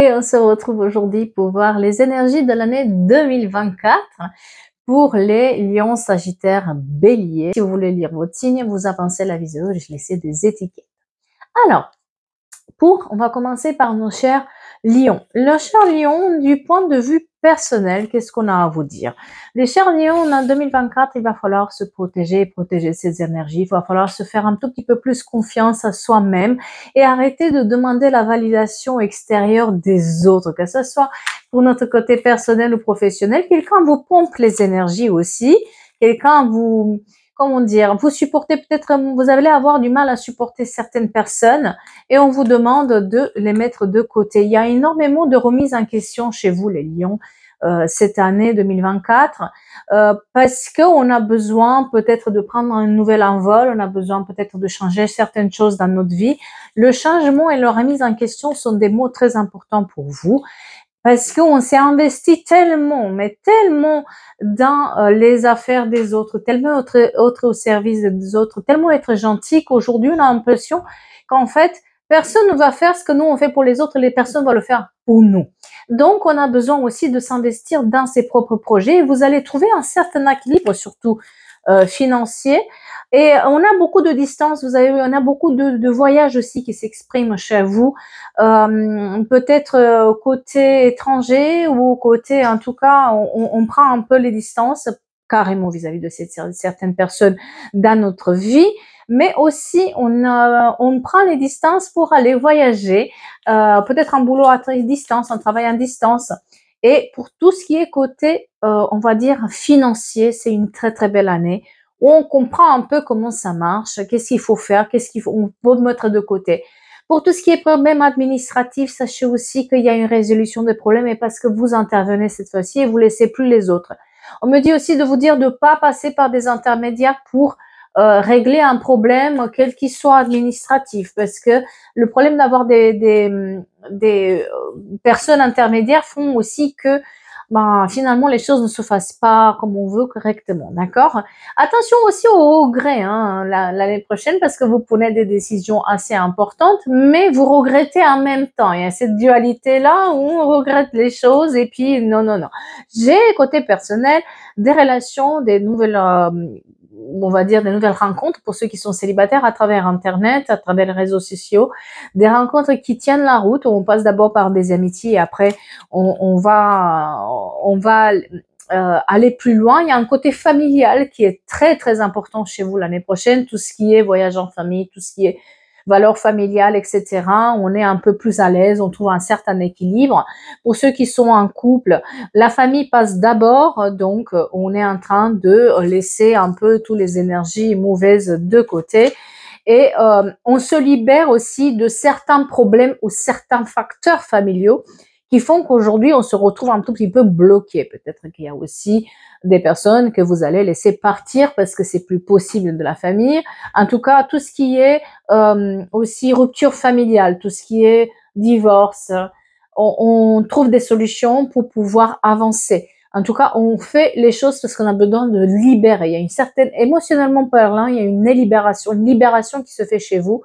Et on se retrouve aujourd'hui pour voir les énergies de l'année 2024 pour les lions, sagittaires, béliers. Si vous voulez lire votre signe, vous avancez la vidéo, je laissé des étiquettes. Alors, on va commencer par nos chers lions. Le cher lion, du point de vue personnel, qu'est-ce qu'on a à vous dire? Les chers lions, en 2024, il va falloir se protéger ses énergies. Il va falloir se faire un tout petit peu plus confiance à soi-même et arrêter de demander la validation extérieure des autres, que ce soit pour notre côté personnel ou professionnel. Quelqu'un vous pompe les énergies aussi. Quelqu'un vous, comment dire, vous supportez peut-être, vous allez avoir du mal à supporter certaines personnes et on vous demande de les mettre de côté. Il y a énormément de remises en question chez vous, les lions, cette année 2024, parce qu'on a besoin peut-être de prendre un nouvel envol, on a besoin peut-être de changer certaines choses dans notre vie. Le changement et la remise en question sont des mots très importants pour vous. Parce qu'on s'est investi tellement, mais tellement dans les affaires des autres, tellement être au service des autres, tellement être gentil qu'aujourd'hui on a l'impression qu'en fait, personne ne va faire ce que nous on fait pour les autres, les personnes vont le faire pour nous. Donc on a besoin aussi de s'investir dans ses propres projets et vous allez trouver un certain équilibre, surtout financier. Et on a beaucoup de distance, on a beaucoup de voyages aussi qui s'expriment chez vous, peut-être côté étranger ou côté, en tout cas, on prend un peu les distances carrément vis-à-vis de certaines personnes dans notre vie, mais aussi on prend les distances pour aller voyager, peut-être un boulot à distance, un travail à distance. Et pour tout ce qui est côté, on va dire, financier, c'est une très très belle année où on comprend un peu comment ça marche, qu'est-ce qu'il faut faire, on peut mettre de côté. Pour tout ce qui est problème administratif, sachez aussi qu'il y a une résolution des problèmes et parce que vous intervenez cette fois-ci et vous laissez plus les autres. On me dit aussi de vous dire de pas passer par des intermédiaires pour régler un problème, quel qu'il soit administratif, parce que le problème d'avoir des personnes intermédiaires font aussi que finalement les choses ne se fassent pas comme on veut correctement, d'accord? Attention aussi au regret l'année prochaine parce que vous prenez des décisions assez importantes, mais vous regrettez en même temps. Il y a cette dualité-là où on regrette les choses et puis non, non, non. J'ai côté personnel des relations, des nouvelles on va dire des nouvelles rencontres pour ceux qui sont célibataires à travers Internet, à travers les réseaux sociaux, des rencontres qui tiennent la route, où on passe d'abord par des amitiés et après on va aller plus loin. Il y a un côté familial qui est très très important chez vous l'année prochaine, tout ce qui est voyage en famille, tout ce qui est valeurs familiales, etc. On est un peu plus à l'aise, on trouve un certain équilibre. Pour ceux qui sont en couple, la famille passe d'abord, donc on est en train de laisser un peu toutes les énergies mauvaises de côté. Et on se libère aussi de certains problèmes ou certains facteurs familiaux qui font qu'aujourd'hui, on se retrouve un tout petit peu bloqué. Peut-être qu'il y a aussi des personnes que vous allez laisser partir parce que c'est plus possible de la famille. En tout cas, tout ce qui est aussi rupture familiale, tout ce qui est divorce, on trouve des solutions pour pouvoir avancer. En tout cas, on fait les choses parce qu'on a besoin de libérer. Il y a une certaine, émotionnellement parlant, il y a une libération qui se fait chez vous.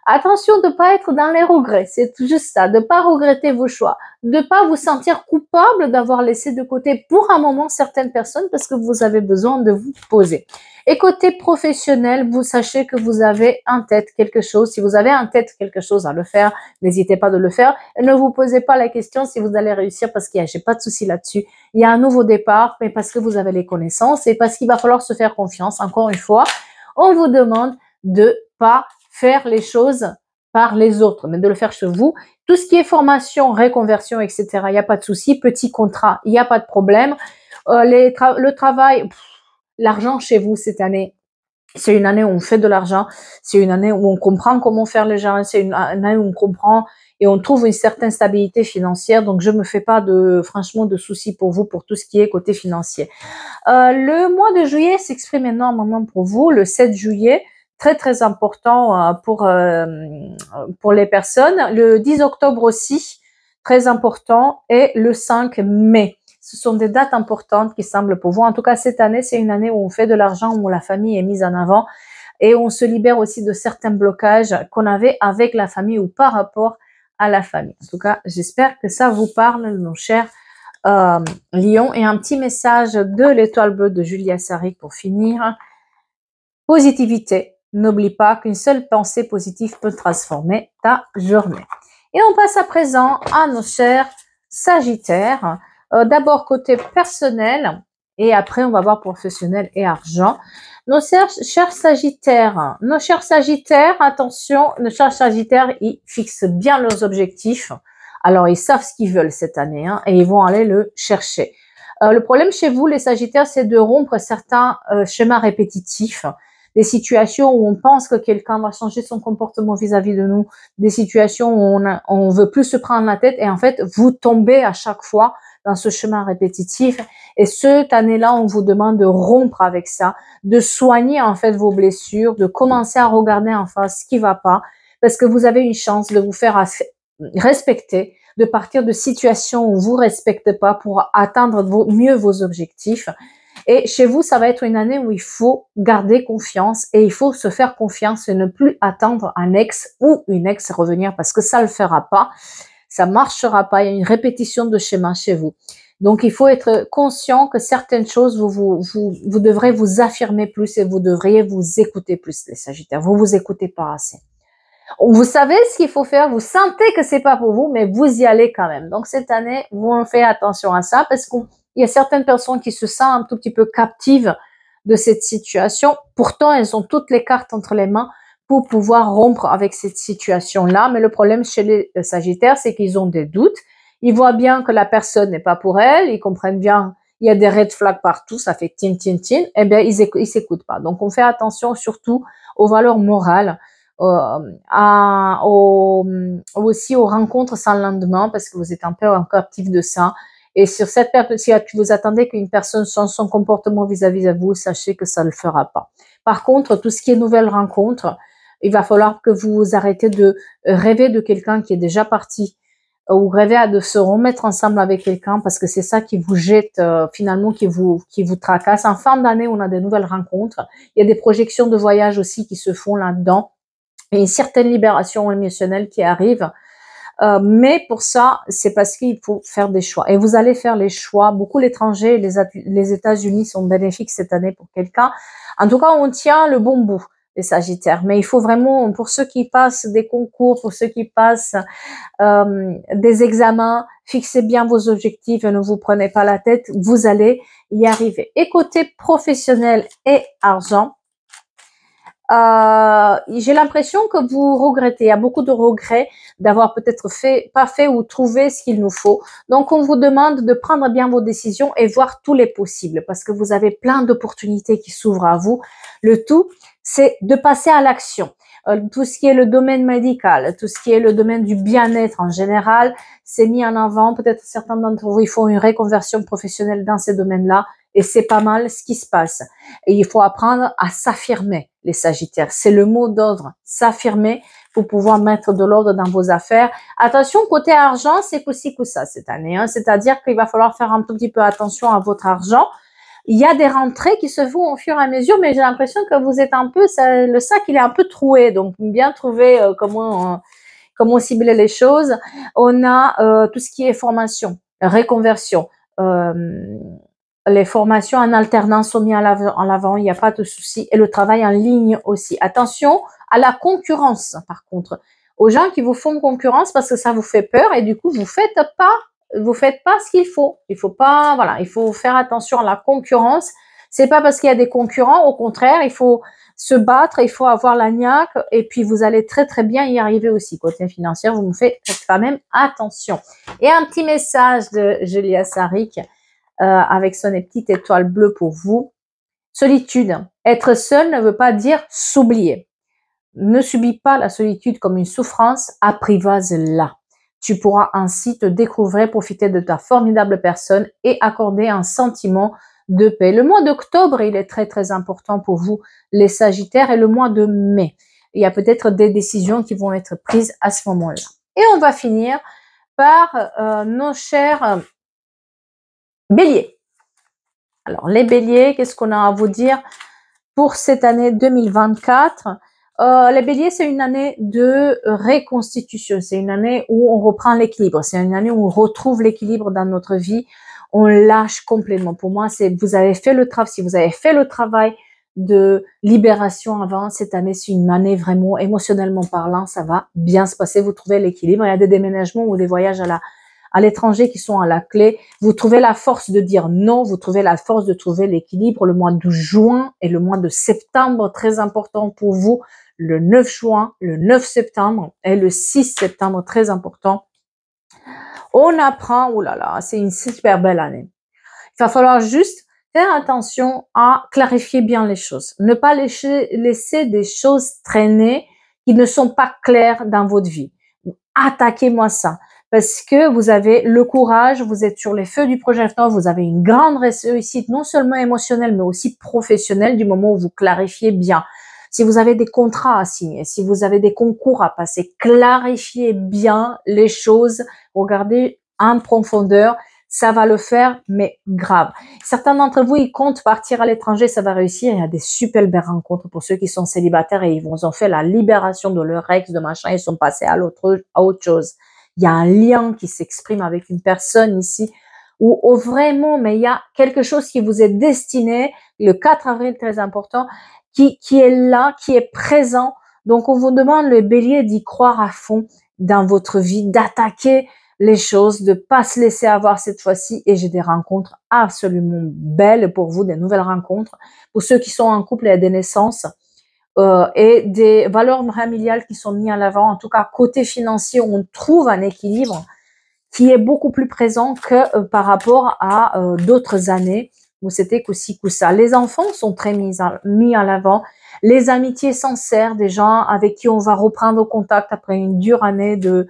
Attention de ne pas être dans les regrets, c'est juste ça, de ne pas regretter vos choix, de ne pas vous sentir coupable d'avoir laissé de côté pour un moment certaines personnes parce que vous avez besoin de vous poser. Et côté professionnel, vous sachez que vous avez en tête quelque chose. Si vous avez en tête quelque chose à le faire, n'hésitez pas de le faire. Et ne vous posez pas la question si vous allez réussir parce qu'il y a, j'ai pas de souci là-dessus. Il y a un nouveau départ, mais parce que vous avez les connaissances et parce qu'il va falloir se faire confiance. Encore une fois, on vous demande de pas faire les choses par les autres, mais de le faire chez vous. Tout ce qui est formation, reconversion, etc., il n'y a pas de souci. Petit contrat, il n'y a pas de problème. Le travail, l'argent chez vous cette année, c'est une année où on fait de l'argent, c'est une année où on comprend comment faire l'argent, c'est une année où on comprend et on trouve une certaine stabilité financière. Donc, je me fais pas franchement, de soucis pour vous pour tout ce qui est côté financier. Le mois de juillet s'exprime énormément pour vous. Le 7 juillet, très très important pour les personnes. Le 10 octobre aussi, très important. Et le 5 mai. Ce sont des dates importantes qui semblent pour vous. En tout cas, cette année, c'est une année où on fait de l'argent, où la famille est mise en avant et on se libère aussi de certains blocages qu'on avait avec la famille ou par rapport à la famille. En tout cas, j'espère que ça vous parle, nos chers Lions. Et un petit message de l'étoile bleue de Julia Sarik pour finir. Positivité. N'oublie pas qu'une seule pensée positive peut transformer ta journée. Et on passe à présent à nos chers Sagittaires. D'abord côté personnel et après on va voir professionnel et argent. Nos chers Sagittaires, attention, nos chers Sagittaires, ils fixent bien leurs objectifs. Alors ils savent ce qu'ils veulent cette année et ils vont aller le chercher. Le problème chez vous, les Sagittaires, c'est de rompre certains schémas répétitifs, des situations où on pense que quelqu'un va changer son comportement vis-à-vis de nous, des situations où on veut plus se prendre la tête et en fait, vous tombez à chaque fois dans ce chemin répétitif. Et cette année-là, on vous demande de rompre avec ça, de soigner en fait vos blessures, de commencer à regarder en face ce qui va pas, parce que vous avez une chance de vous faire respecter, de partir de situations où vous respectez pas pour atteindre mieux vos objectifs. Et chez vous, ça va être une année où il faut garder confiance et il faut se faire confiance et ne plus attendre un ex ou une ex revenir parce que ça le fera pas, ça marchera pas, il y a une répétition de schéma chez vous. Donc, il faut être conscient que certaines choses, vous devrez vous affirmer plus et vous devriez vous écouter plus, les Sagittaires. Vous vous écoutez pas assez. Vous savez ce qu'il faut faire, vous sentez que c'est pas pour vous, mais vous y allez quand même. Donc, cette année, vous faites attention à ça parce qu'il y a certaines personnes qui se sentent un tout petit peu captives de cette situation. Pourtant, elles ont toutes les cartes entre les mains pour pouvoir rompre avec cette situation-là. Mais le problème chez les Sagittaires, c'est qu'ils ont des doutes. Ils voient bien que la personne n'est pas pour elles. Ils comprennent bien, il y a des red flags partout, ça fait tin, tin, tin. Eh bien, ils s'écoutent pas. Donc, on fait attention surtout aux valeurs morales. Aussi aux rencontres sans lendemain parce que vous êtes un peu encore actif de ça. Et sur cette période, si vous attendez qu'une personne change son comportement vis-à-vis de vous, sachez que ça ne le fera pas. Par contre, tout ce qui est nouvelles rencontres, il va falloir que vous arrêtez de rêver de quelqu'un qui est déjà parti ou rêver de se remettre ensemble avec quelqu'un parce que c'est ça qui vous jette finalement, qui vous tracasse. En fin d'année, on a des nouvelles rencontres. Il y a des projections de voyage aussi qui se font là-dedans. Et une certaine libération émotionnelle qui arrive. Mais pour ça, c'est parce qu'il faut faire des choix. Et vous allez faire les choix. Beaucoup l'étranger, les États-Unis sont bénéfiques cette année pour quelqu'un. En tout cas, on tient le bon bout, les Sagittaires. Mais il faut vraiment, pour ceux qui passent des concours, pour ceux qui passent des examens, fixez bien vos objectifs et ne vous prenez pas la tête. Vous allez y arriver. Et côté professionnel et argent, j'ai l'impression que vous regrettez. Il y a beaucoup de regrets d'avoir peut-être pas fait ou trouvé ce qu'il nous faut. Donc, on vous demande de prendre bien vos décisions et voir tous les possibles parce que vous avez plein d'opportunités qui s'ouvrent à vous. Le tout, c'est de passer à l'action. Tout ce qui est le domaine médical, tout ce qui est le domaine du bien-être en général, c'est mis en avant. Peut-être certains d'entre vous, ils font une reconversion professionnelle dans ces domaines-là. Et c'est pas mal ce qui se passe. Et il faut apprendre à s'affirmer, les Sagittaires. C'est le mot d'ordre, s'affirmer pour pouvoir mettre de l'ordre dans vos affaires. Attention, côté argent, c'est qu'aussi que ça cette année. C'est-à-dire qu'il va falloir faire un tout petit peu attention à votre argent. Il y a des rentrées qui se font au fur et à mesure, mais j'ai l'impression que vous êtes un peu, le sac, il est un peu troué. Donc, bien trouver comment cibler les choses. On a tout ce qui est formation, reconversion, les formations en alternance sont mises en avant, il n'y a pas de souci. Et le travail en ligne aussi. Attention à la concurrence, par contre. Aux gens qui vous font concurrence parce que ça vous fait peur et du coup, vous faites pas ce qu'il faut. Il faut pas, voilà, il faut faire attention à la concurrence. C'est pas parce qu'il y a des concurrents, au contraire, il faut se battre, il faut avoir la niaque et puis vous allez très très bien y arriver aussi. Côté financier, vous me faites quand même attention. Et un petit message de Julia Sarik. Avec son petite étoile bleue pour vous. Solitude. Être seul ne veut pas dire s'oublier. Ne subis pas la solitude comme une souffrance, apprivoise-la. Tu pourras ainsi te découvrir, profiter de ta formidable personne et accorder un sentiment de paix. Le mois d'octobre, il est très très important pour vous, les Sagittaires, et le mois de mai. Il y a peut-être des décisions qui vont être prises à ce moment-là. Et on va finir par nos chers Bélier. Alors, les béliers, qu'est-ce qu'on a à vous dire pour cette année 2024? Les béliers, c'est une année de reconstitution. C'est une année où on reprend l'équilibre. C'est une année où on retrouve l'équilibre dans notre vie. On lâche complètement. Pour moi, c'est vous avez fait le travail. Si vous avez fait le travail de libération avant, cette année, c'est une année vraiment émotionnellement parlant. Ça va bien se passer. Vous trouvez l'équilibre. Il y a des déménagements ou des voyages à l'étranger qui sont à la clé. Vous trouvez la force de dire non. Vous trouvez la force de trouver l'équilibre. Le mois de juin et le mois de septembre, très important pour vous. Le 9 juin, le 9 septembre et le 6 septembre, très important. On apprend, oh là là, c'est une super belle année. Il va falloir juste faire attention à clarifier bien les choses. Ne pas laisser des choses traîner qui ne sont pas claires dans votre vie. Attaquez-moi ça. Parce que vous avez le courage, vous êtes sur les feux du projecteur, vous avez une grande réussite, non seulement émotionnelle, mais aussi professionnelle du moment où vous clarifiez bien. Si vous avez des contrats à signer, si vous avez des concours à passer, clarifiez bien les choses, regardez en profondeur, ça va le faire, mais grave. Certains d'entre vous, ils comptent partir à l'étranger, ça va réussir. Il y a des super belles rencontres pour ceux qui sont célibataires et ils ont fait la libération de leur ex, de machin, ils sont passés à autre chose. Il y a un lien qui s'exprime avec une personne ici où vraiment, mais il y a quelque chose qui vous est destiné, le 4 avril, très important, qui est là, qui est présent. Donc, on vous demande, le bélier, d'y croire à fond dans votre vie, d'attaquer les choses, de pas se laisser avoir cette fois-ci. Et j'ai des rencontres absolument belles pour vous, des nouvelles rencontres. Pour ceux qui sont en couple, il y a des naissances et des valeurs familiales qui sont mises en avant. En tout cas, côté financier, on trouve un équilibre qui est beaucoup plus présent que par rapport à d'autres années où c'était coup-ci, coup-ça. Les enfants sont très mis en avant. Les amitiés sincères, des gens avec qui on va reprendre contact après une dure année de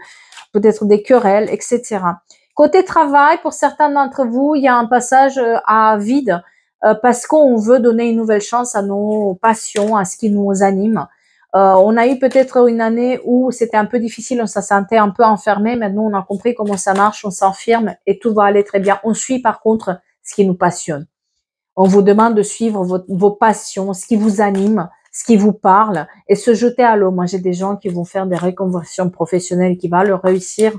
peut-être des querelles, etc. Côté travail, pour certains d'entre vous, il y a un passage à vide parce qu'on veut donner une nouvelle chance à nos passions, à ce qui nous anime. On a eu peut-être une année où c'était un peu difficile, on se sentait un peu enfermé. Maintenant, on a compris comment ça marche, on s'enferme et tout va aller très bien. On suit par contre ce qui nous passionne. On vous demande de suivre vos passions, ce qui vous anime, ce qui vous parle et se jeter à l'eau. Moi, j'ai des gens qui vont faire des reconversions professionnelles qui vont leur réussir,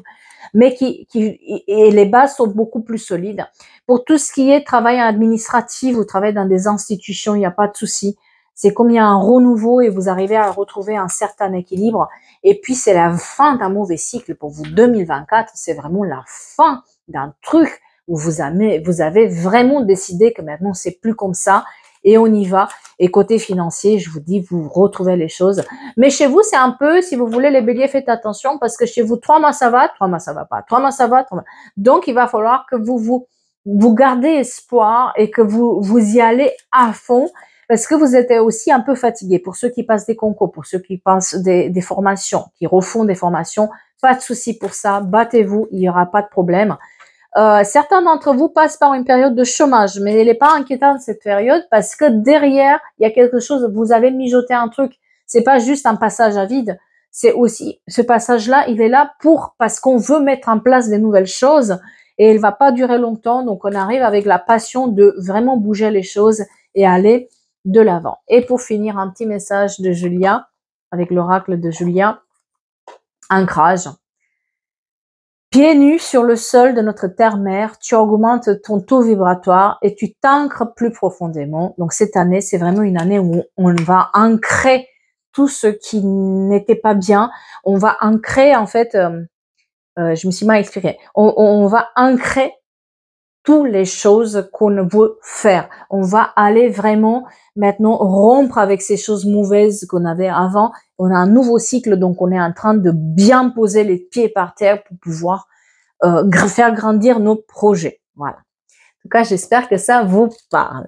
mais et les bases sont beaucoup plus solides. Pour tout ce qui est travail administratif, vous travaillez dans des institutions, il n'y a pas de souci. C'est comme il y a un renouveau et vous arrivez à retrouver un certain équilibre. Et puis, c'est la fin d'un mauvais cycle pour vous. 2024, c'est vraiment la fin d'un truc où vous avez vraiment décidé que maintenant, c'est plus comme ça et on y va. Et côté financier, je vous dis, vous retrouvez les choses. Mais chez vous, c'est un peu, si vous voulez, les béliers, faites attention parce que chez vous, 3 mois, ça va, 3 mois, ça va pas, 3 mois, ça va, 3 mois. Donc, il va falloir que vous gardez espoir et que vous y allez à fond parce que vous êtes aussi un peu fatigué. Pour ceux qui passent des concours, pour ceux qui passent des formations, qui refont des formations, pas de souci pour ça, battez-vous, il y aura pas de problème. Certains d'entre vous passent par une période de chômage, mais elle n'est pas inquiétante cette période parce que derrière, il y a quelque chose, vous avez mijoté un truc. C'est pas juste un passage à vide, c'est aussi, ce passage-là, il est là parce qu'on veut mettre en place des nouvelles choses et il va pas durer longtemps, donc on arrive avec la passion de vraiment bouger les choses et aller de l'avant. Et pour finir, un petit message de Julia, avec l'oracle de Julia, ancrage. Pieds nus sur le sol de notre terre-mère, tu augmentes ton taux vibratoire et tu t'ancres plus profondément. Donc cette année, c'est vraiment une année où on va ancrer tout ce qui n'était pas bien. On va ancrer, en fait, je me suis mal expliquée, on va ancrer toutes les choses qu'on veut faire. On va aller vraiment maintenant rompre avec ces choses mauvaises qu'on avait avant. On a un nouveau cycle, donc on est en train de bien poser les pieds par terre pour pouvoir faire grandir nos projets. Voilà. En tout cas, j'espère que ça vous parle.